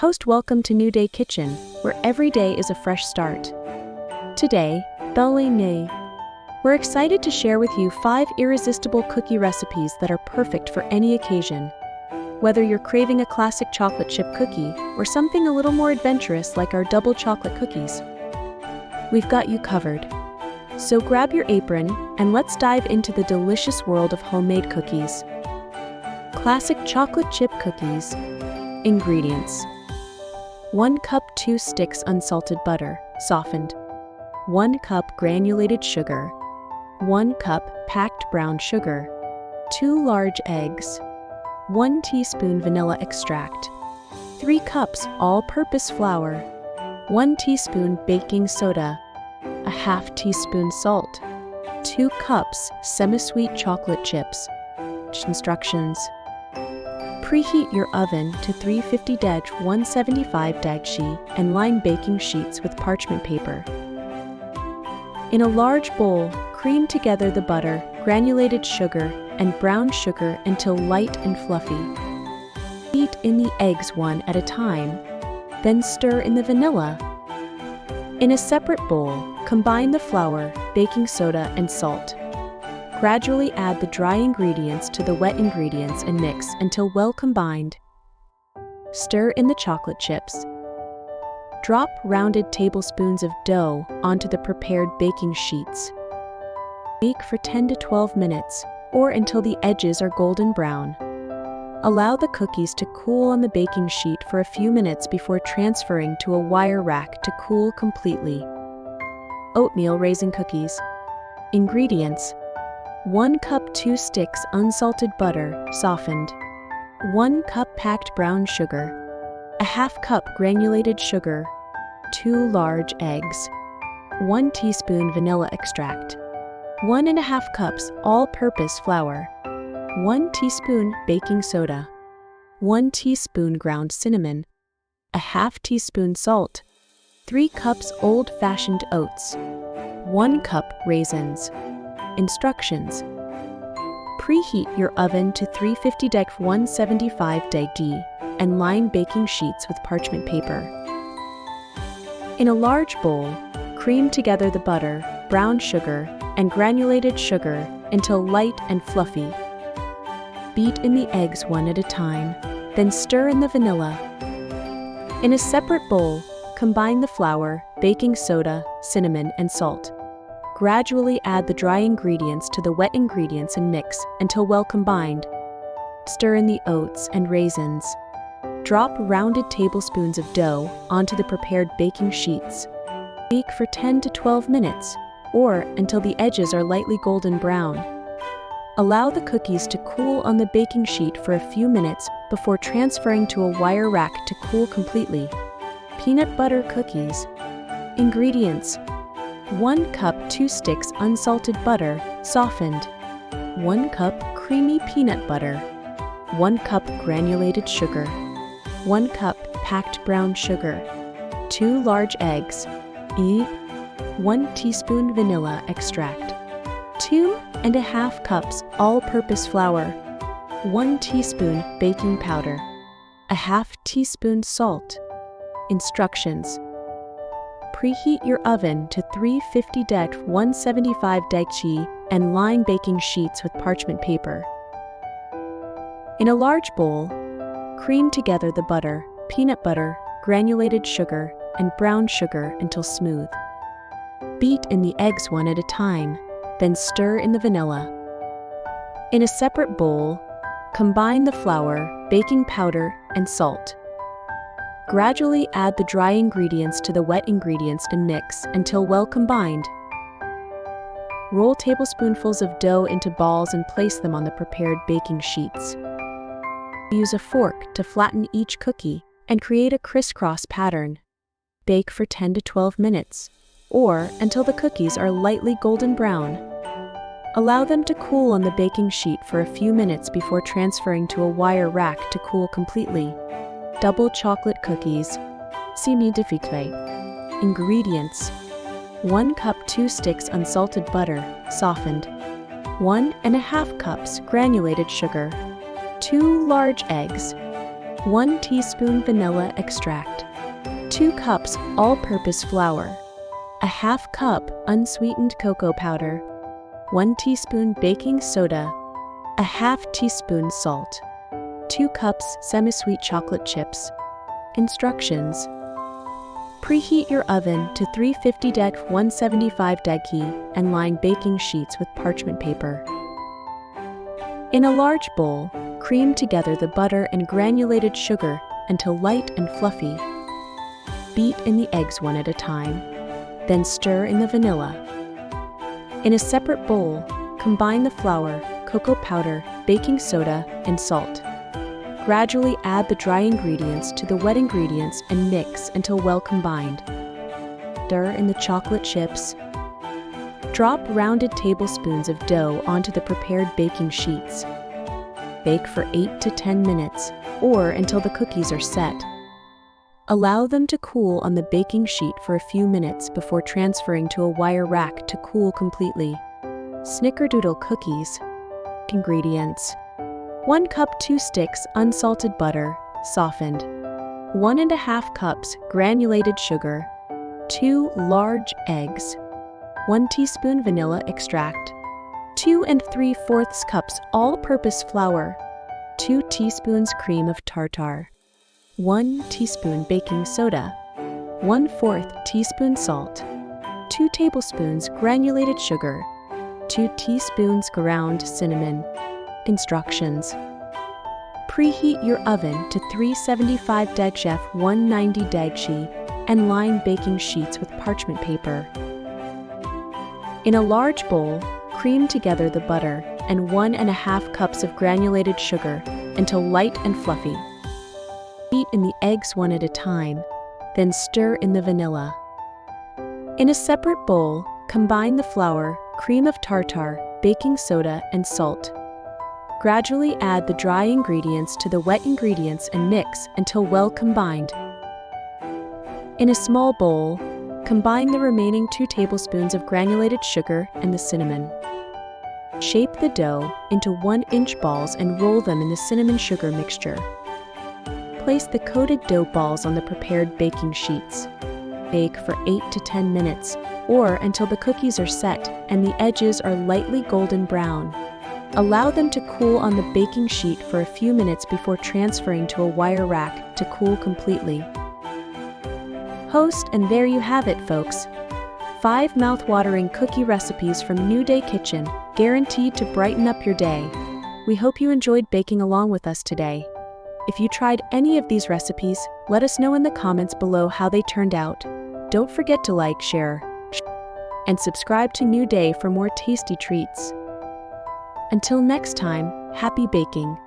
Host, welcome to New Day Kitchen, where every day is a fresh start. Today, we're excited to share with you 5 irresistible cookie recipes that are perfect for any occasion. Whether you're craving a classic chocolate chip cookie or something a little more adventurous like our double chocolate cookies, we've got you covered. So grab your apron and let's dive into the delicious world of homemade cookies. Classic chocolate chip cookies. Ingredients: 1 cup 2 sticks unsalted butter, softened. 1 cup granulated sugar. 1 cup packed brown sugar. 2 large eggs. 1 teaspoon vanilla extract. 3 cups all-purpose flour. 1 teaspoon baking soda. A half teaspoon salt. 2 cups semi-sweet chocolate chips. Instructions: preheat your oven to 350-175°C and line baking sheets with parchment paper. In a large bowl, cream together the butter, granulated sugar, and brown sugar until light and fluffy. Beat in the eggs one at a time, then stir in the vanilla. In a separate bowl, combine the flour, baking soda, and salt. Gradually add the dry ingredients to the wet ingredients and mix until well combined. Stir in the chocolate chips. Drop rounded tablespoons of dough onto the prepared baking sheets. Bake for 10 to 12 minutes, or until the edges are golden brown. Allow the cookies to cool on the baking sheet for a few minutes before transferring to a wire rack to cool completely. Oatmeal raisin cookies. Ingredients: 1 cup 2 sticks unsalted butter, softened. 1 cup packed brown sugar. A half cup granulated sugar. 2 large eggs. 1 teaspoon vanilla extract. 1½ cups all-purpose flour. 1 teaspoon baking soda. 1 teaspoon ground cinnamon. A half teaspoon salt. 3 cups old-fashioned oats. 1 cup raisins. Instructions: preheat your oven to 350-175°C and line baking sheets with parchment paper. In a large bowl, cream together the butter, brown sugar, and granulated sugar until light and fluffy. Beat in the eggs one at a time, then stir in the vanilla. In a separate bowl, combine the flour, baking soda, cinnamon, and salt. Gradually add the dry ingredients to the wet ingredients and mix until well combined. Stir in the oats and raisins. Drop rounded tablespoons of dough onto the prepared baking sheets. Bake for 10 to 12 minutes, or until the edges are lightly golden brown. Allow the cookies to cool on the baking sheet for a few minutes before transferring to a wire rack to cool completely. Peanut butter cookies. Ingredients: 1 cup 2 sticks unsalted butter, softened. 1 cup creamy peanut butter. 1 cup granulated sugar. 1 cup packed brown sugar. 2 large eggs. 1 teaspoon vanilla extract. 2½ cups all-purpose flour. 1 teaspoon baking powder. A half teaspoon salt. Instructions: preheat your oven to 350-175°C and line baking sheets with parchment paper. In a large bowl, cream together the butter, peanut butter, granulated sugar, and brown sugar until smooth. Beat in the eggs one at a time, then stir in the vanilla. In a separate bowl, combine the flour, baking powder, and salt. Gradually add the dry ingredients to the wet ingredients and mix until well combined. Roll tablespoonfuls of dough into balls and place them on the prepared baking sheets. Use a fork to flatten each cookie and create a crisscross pattern. Bake for 10 to 12 minutes, or until the cookies are lightly golden brown. Allow them to cool on the baking sheet for a few minutes before transferring to a wire rack to cool completely. Double chocolate cookies. Ingredients: 1 cup 2 sticks unsalted butter, softened. 1½ cups granulated sugar. 2 large eggs. 1 teaspoon vanilla extract, 2 cups all-purpose flour, a half cup unsweetened cocoa powder, 1 teaspoon baking soda, a half teaspoon salt, 2 cups semi-sweet chocolate chips. Instructions: preheat your oven to 350-175 and line baking sheets with parchment paper. In a large bowl, cream together the butter and granulated sugar until light and fluffy. Beat in the eggs one at a time, then stir in the vanilla. In a separate bowl, combine the flour, cocoa powder, baking soda, and salt. Gradually add the dry ingredients to the wet ingredients and mix until well combined. Stir in the chocolate chips. Drop rounded tablespoons of dough onto the prepared baking sheets. Bake for 8 to 10 minutes, or until the cookies are set. Allow them to cool on the baking sheet for a few minutes before transferring to a wire rack to cool completely. Snickerdoodle cookies. Ingredients: 1 cup 2 sticks unsalted butter, softened, 1½ cups granulated sugar, 2 large eggs, 1 teaspoon vanilla extract, 2 3/4 cups all-purpose flour, 2 teaspoons cream of tartar, 1 teaspoon baking soda, 1/4 teaspoon salt, 2 tablespoons granulated sugar, 2 teaspoons ground cinnamon. Instructions: preheat your oven to 375-190 and line baking sheets with parchment paper. In a large bowl, cream together the butter and 1½ cups of granulated sugar until light and fluffy. Beat in the eggs one at a time, then stir in the vanilla. In a separate bowl, combine the flour, cream of tartar, baking soda, and salt. Gradually add the dry ingredients to the wet ingredients and mix until well combined. In a small bowl, combine the remaining 2 tablespoons of granulated sugar and the cinnamon. Shape the dough into 1-inch balls and roll them in the cinnamon sugar mixture. Place the coated dough balls on the prepared baking sheets. Bake for 8 to 10 minutes, or until the cookies are set and the edges are lightly golden brown. Allow them to cool on the baking sheet for a few minutes before transferring to a wire rack to cool completely. Host, and there you have it, folks. 5 mouth-watering cookie recipes from New Day Kitchen, guaranteed to brighten up your day. We hope you enjoyed baking along with us today. If you tried any of these recipes, let us know in the comments below how they turned out. Don't forget to like, share, and subscribe to New Day for more tasty treats. Until next time, happy baking!